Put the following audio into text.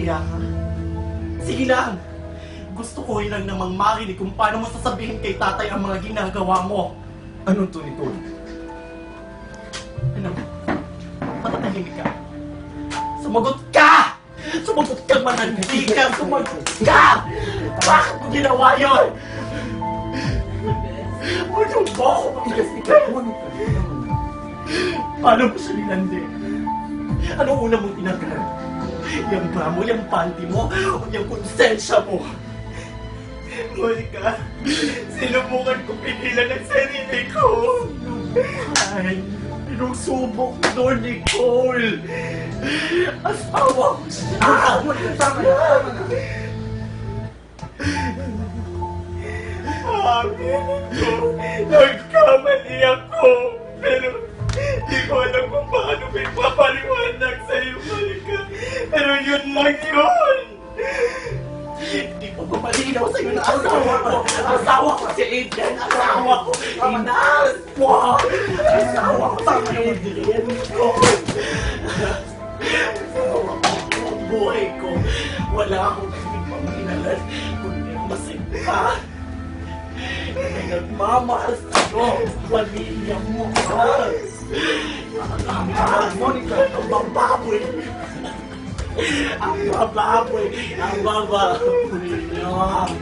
nahiya ka? Sige lang! Gusto ko lang namang marinig kung paano mo sasabihin kay tatay ang mga ginagawa mo. Anong tunay-tunay? Ano? Patatahimik ka. Sumagot ka! Sumagot ka, manantikan! Sumagot ka! Bakit mo ginawa yun? Ano ba ako magkasikan? Paano mo siya nilandi? Anong una mong tinagal? Yung bra mo, yung panty mo, o yung konsensya mo? Monica, sinubukan ko pigilan ang sarili ko. Ay, pinusubok doon, Nicole. Asawa ko siya. Tama na. Amin ko, nagkamali ako. Pero di ko alam kung paano may papaliwanag sa'yo, Monica. Pero yun lang yun. Hindi ko papalinaw sa'yo na asawa ko. Asawa ko si Adrian. Asawa ko. Inas mo. Asawa ko si Adrian. Asawa ko. Ang buhay ko. Wala akong pagpapinalan. Kundi ang masigpa. May nagmamahal sa'yo. Pamilya mo. Monica, ang bababoy. Ang bababoy. Ang bababoy. Ang bababoy.